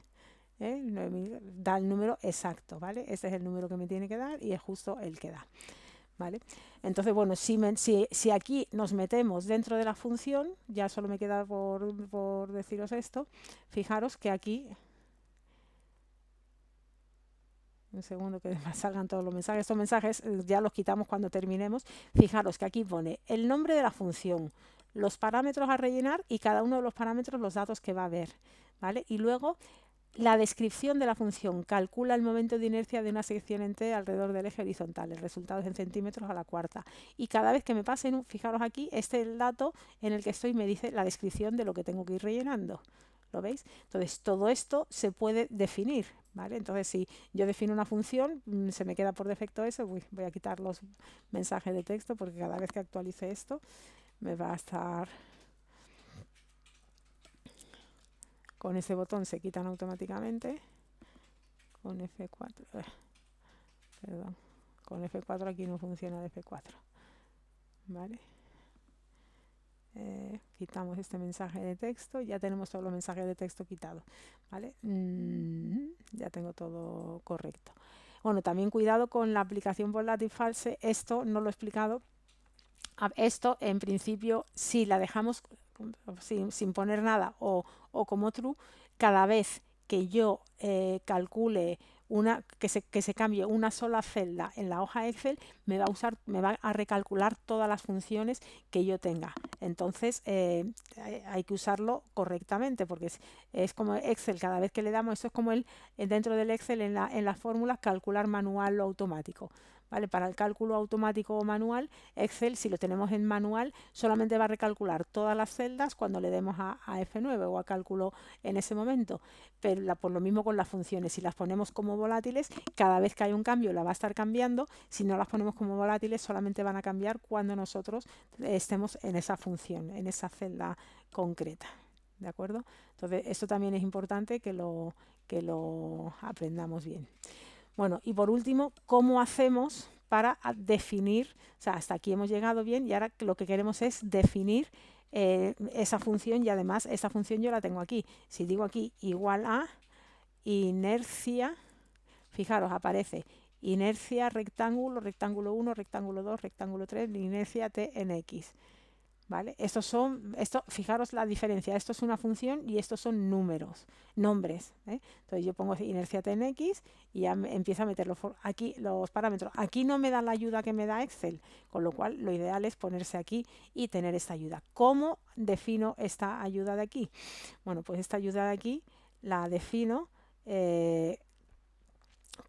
Da el número exacto, ¿vale? Este es el número que me tiene que dar y es justo el que da. ¿Vale? Entonces, bueno, si aquí nos metemos dentro de la función, ya solo me queda por deciros esto, fijaros que aquí, un segundo que me salgan todos los mensajes, estos mensajes ya los quitamos cuando terminemos, fijaros que aquí pone el nombre de la función, los parámetros a rellenar y cada uno de los parámetros los datos que va a haber, ¿vale? Y luego la descripción de la función calcula el momento de inercia de una sección entera alrededor del eje horizontal. El resultado es en centímetros a la cuarta. Y cada vez que me pasen, fijaros aquí, este es el dato en el que estoy, me dice la descripción de lo que tengo que ir rellenando. ¿Lo veis? Entonces, todo esto se puede definir, ¿vale? Entonces, si yo defino una función, se me queda por defecto eso. Voy a quitar los mensajes de texto porque cada vez que actualice esto me va a estar... Con ese botón se quitan automáticamente. Con F4, perdón, con F4 aquí no funciona de F4, ¿vale? Quitamos este mensaje de texto, ya tenemos todos los mensajes de texto quitados, ¿vale? Ya tengo todo correcto. Bueno, también cuidado con la aplicación volátil false, esto no lo he explicado. Esto en principio, si la dejamos sin poner nada o como true, cada vez que yo calcule que se cambie una sola celda en la hoja Excel, me va a recalcular todas las funciones que yo tenga. Entonces hay que usarlo correctamente, porque es como Excel, cada vez que le damos, esto es como dentro del Excel en las fórmulas, calcular manual o automático. ¿Vale? Para el cálculo automático o manual, Excel, si lo tenemos en manual, solamente va a recalcular todas las celdas cuando le demos a F9 o a cálculo en ese momento. Pero por lo mismo con las funciones, si las ponemos como volátiles, cada vez que hay un cambio la va a estar cambiando. Si no las ponemos como volátiles, solamente van a cambiar cuando nosotros estemos en esa función, en esa celda concreta. ¿De acuerdo? Entonces, esto también es importante que lo aprendamos bien. Bueno, y por último, ¿cómo hacemos para definir? O sea, hasta aquí hemos llegado bien y ahora lo que queremos es definir esa función, y además esa función yo la tengo aquí. Si digo aquí igual a inercia, fijaros, aparece inercia rectángulo, rectángulo 1, rectángulo 2, rectángulo 3, inercia t en x. ¿Vale? Fijaros la diferencia, esto es una función y estos son nombres. Entonces yo pongo inercia t en x y ya empiezo a meter aquí los parámetros. Aquí no me da la ayuda que me da Excel, con lo cual lo ideal es ponerse aquí y tener esta ayuda. ¿Cómo defino esta ayuda de aquí? Bueno, pues esta ayuda de aquí la defino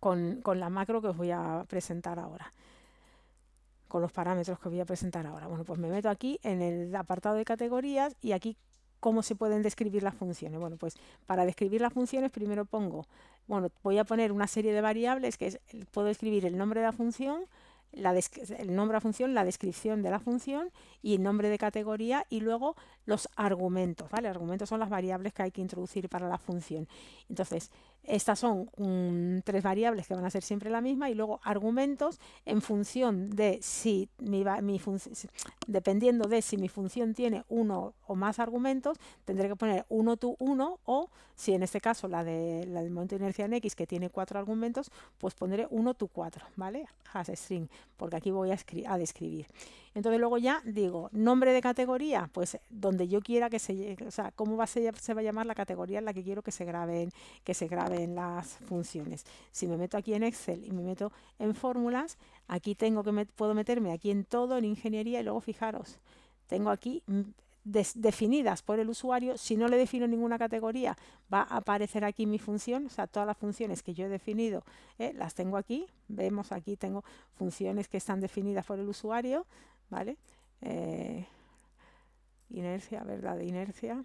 con la macro que os voy a presentar ahora, con los parámetros que voy a presentar ahora. Bueno, pues me meto aquí en el apartado de categorías y aquí cómo se pueden describir las funciones. Bueno, pues para describir las funciones primero voy a poner una serie de variables puedo escribir el nombre de la función, el nombre de la función, la descripción de la función y el nombre de categoría y luego los argumentos, ¿vale? Argumentos son las variables que hay que introducir para la función. Entonces, estas son 3 variables que van a ser siempre la misma y luego argumentos en función de si dependiendo de si mi función tiene uno o más argumentos, tendré que poner 1 to 1 o si en este caso la del momento de inercia en X que tiene 4 argumentos, pues pondré 1 to 4, ¿vale? Hasstring, porque aquí voy a describir. Entonces luego ya digo, nombre de categoría, pues donde yo quiera o sea, cómo se va a llamar la categoría en la que quiero que se graben las funciones. Si me meto aquí en Excel y me meto en fórmulas, aquí puedo meterme aquí en todo, en ingeniería, y luego fijaros, tengo aquí definidas por el usuario. Si no le defino ninguna categoría, va a aparecer aquí mi función, o sea, todas las funciones que yo he definido las tengo aquí. Vemos aquí tengo funciones que están definidas por el usuario, ¿vale? Inercia, verdad de inercia.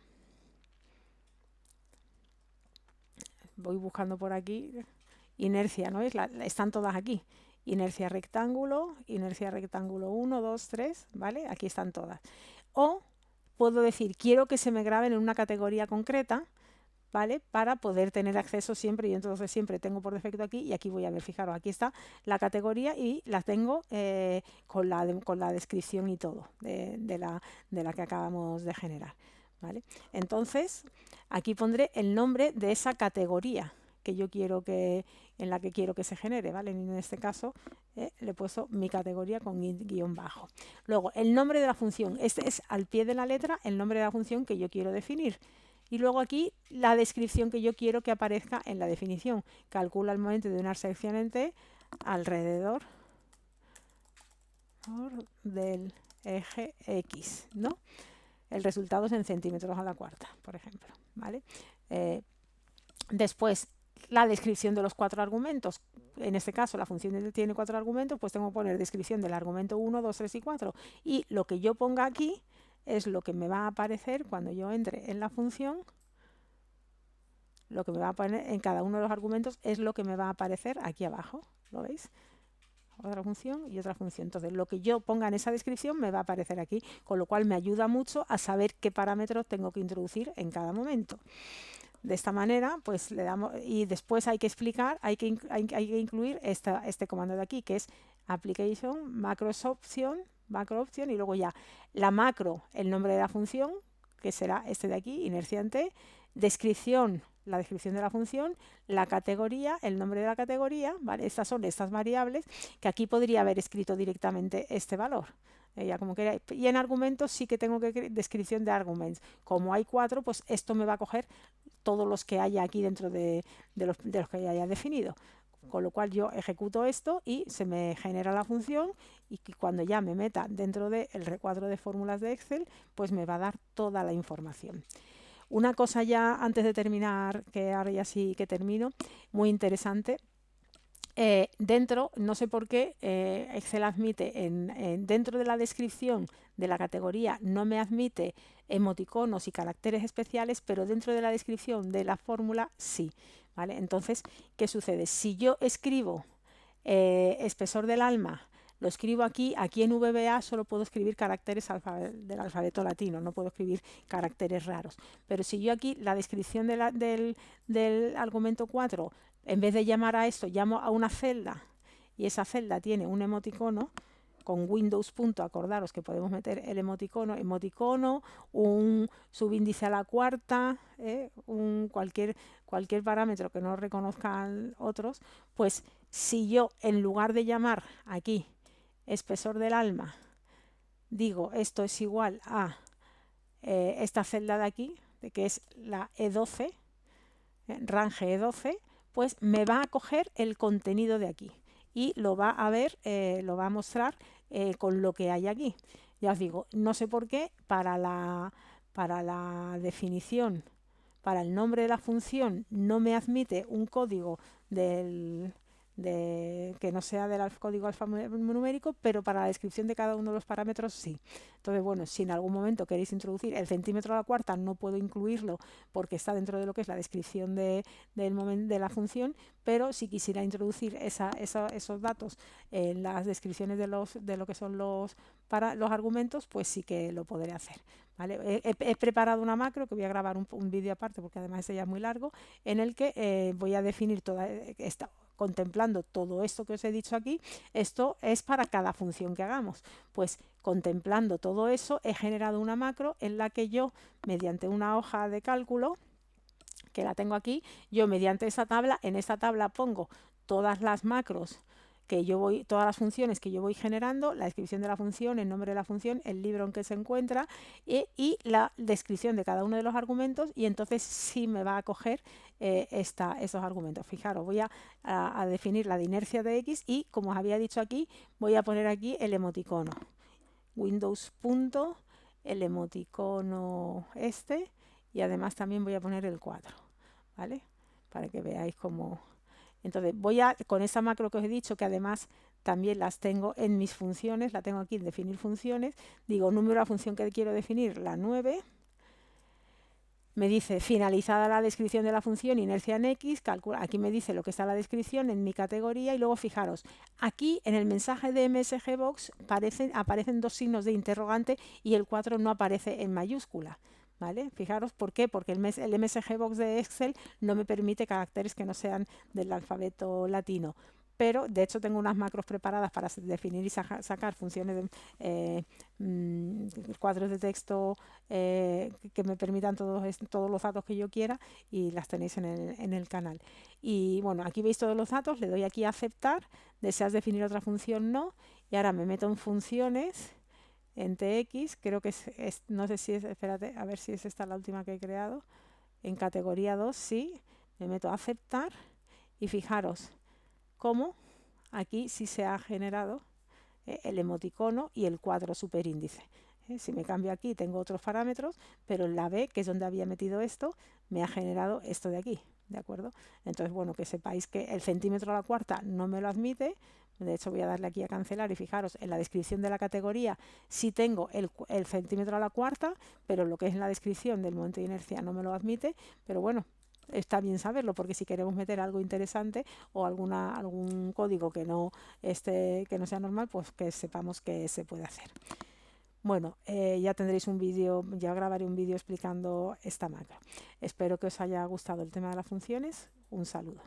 Voy buscando por aquí. Inercia, ¿no? Están todas aquí. Inercia rectángulo 1, 2, 3, ¿vale? Aquí están todas. O puedo decir, quiero que se me graben en una categoría concreta, ¿vale? Para poder tener acceso siempre, y entonces siempre tengo por defecto aquí, y aquí voy a ver, fijaros, aquí está la categoría y la tengo con la descripción y todo de la que acabamos de generar, ¿vale? Entonces, aquí pondré el nombre de esa categoría que yo quiero en la que quiero que se genere, ¿vale? En este caso le he puesto mi categoría con guión bajo. Luego, el nombre de la función. Este es al pie de la letra el nombre de la función que yo quiero definir. Y luego aquí la descripción que yo quiero que aparezca en la definición. Calcula el momento de una sección en T alrededor del eje X, ¿no? El resultado es en centímetros a la cuarta, por ejemplo, ¿vale? Después, la descripción de los 4 argumentos. En este caso, la función tiene 4 argumentos, pues tengo que poner descripción del argumento 1, 2, 3 y 4. Y lo que yo ponga aquí es lo que me va a aparecer cuando yo entre en la función lo que me va a poner en cada uno de los argumentos es lo que me va a aparecer aquí abajo. ¿Lo veis? Otra función y otra función. Entonces, lo que yo ponga en esa descripción me va a aparecer aquí, con lo cual me ayuda mucho a saber qué parámetros tengo que introducir en cada momento. De esta manera, pues le damos, y después hay que explicar, hay que incluir este comando de aquí, que es application, macro option, y luego ya la macro, el nombre de la función, que será este de aquí, inercia en t, descripción, la descripción de la función, la categoría, el nombre de la categoría, ¿vale? Estas son estas variables, que aquí podría haber escrito directamente este valor. Ya como queráis. Y en argumentos sí que tengo que descripción de arguments. Como hay 4, pues esto me va a coger todos los que haya aquí dentro de los que haya definido. Con lo cual yo ejecuto esto y se me genera la función, y cuando ya me meta dentro del recuadro de fórmulas de Excel, pues me va a dar toda la información. Una cosa ya antes de terminar, que ahora ya sí que termino, muy interesante. Dentro, no sé por qué, Excel admite dentro de la descripción de la categoría, no me admite emoticonos y caracteres especiales, pero dentro de la descripción de la fórmula sí, ¿vale? Entonces, ¿qué sucede? Si yo escribo espesor del alma, lo escribo aquí en VBA solo puedo escribir caracteres del alfabeto latino, no puedo escribir caracteres raros. Pero si yo aquí la descripción del argumento 4, en vez de llamar a esto, llamo a una celda, y esa celda tiene un emoticono, con Windows punto, acordaros que podemos meter el emoticono, un subíndice a la cuarta, cualquier parámetro que no reconozcan otros, pues si yo en lugar de llamar aquí espesor del alma, digo esto es igual a esta celda de aquí, que es la E12, range E12, pues me va a coger el contenido de aquí y lo va a ver, lo va a mostrar con lo que hay aquí. Ya os digo, no sé por qué para la definición, para el nombre de la función, no me admite un código que no sea del código alfanumérico, pero para la descripción de cada uno de los parámetros sí. Entonces, bueno, si en algún momento queréis introducir el centímetro a la cuarta, no puedo incluirlo porque está dentro de lo que es la descripción de la función, pero si quisiera introducir esos datos en las descripciones de lo que son los argumentos, pues sí que lo podré hacer. ¿Vale? He preparado una macro que voy a grabar un vídeo aparte, porque además este ya es muy largo, en el que voy a definir toda esta, contemplando todo esto que os he dicho aquí. Esto es para cada función que hagamos. Pues contemplando todo eso, he generado una macro en la que yo, mediante una hoja de cálculo, que la tengo aquí, yo mediante esa tabla, en esta tabla pongo todas las macros que yo voy, todas las funciones que yo voy generando, la descripción de la función, el nombre de la función, el libro en que se encuentra y la descripción de cada uno de los argumentos, y entonces sí me va a coger esos argumentos. Fijaros, voy a definir la de inercia de X y, como os había dicho aquí, voy a poner aquí el emoticono. Windows punto, el emoticono este, y además también voy a poner el 4, ¿vale? Para que veáis cómo... Entonces voy con esa macro que os he dicho, que además también las tengo en mis funciones, la tengo aquí en definir funciones, digo número de la función que quiero definir, la 9, me dice finalizada la descripción de la función inercia en X, calcula, aquí me dice lo que está en la descripción en mi categoría, y luego fijaros, aquí en el mensaje de MSGBox aparecen dos signos de interrogante y el 4 no aparece en mayúscula. ¿Vale? Fijaros, ¿por qué? Porque el MSGBox de Excel no me permite caracteres que no sean del alfabeto latino. Pero de hecho tengo unas macros preparadas para definir y sacar funciones de cuadros de texto que me permitan todos los datos que yo quiera, y las tenéis en el canal. Y bueno, aquí veis todos los datos, le doy aquí a aceptar, deseas definir otra función, no, y ahora me meto en funciones, en TX, creo que no sé si es, espérate, a ver si es esta la última que he creado, en categoría 2, sí, me meto a aceptar, y fijaros cómo aquí sí se ha generado el emoticono y el cuadro superíndice. Si me cambio aquí tengo otros parámetros, pero en la B, que es donde había metido esto, me ha generado esto de aquí, ¿de acuerdo? Entonces, bueno, que sepáis que el centímetro a la cuarta no me lo admite. De hecho, voy a darle aquí a cancelar, y fijaros, en la descripción de la categoría sí tengo el centímetro a la cuarta, pero lo que es en la descripción del momento de inercia no me lo admite. Pero bueno, está bien saberlo, porque si queremos meter algo interesante o algún código que no sea normal, pues que sepamos que se puede hacer. Bueno, ya tendréis un vídeo, ya grabaré un vídeo explicando esta macro. Espero que os haya gustado el tema de las funciones. Un saludo.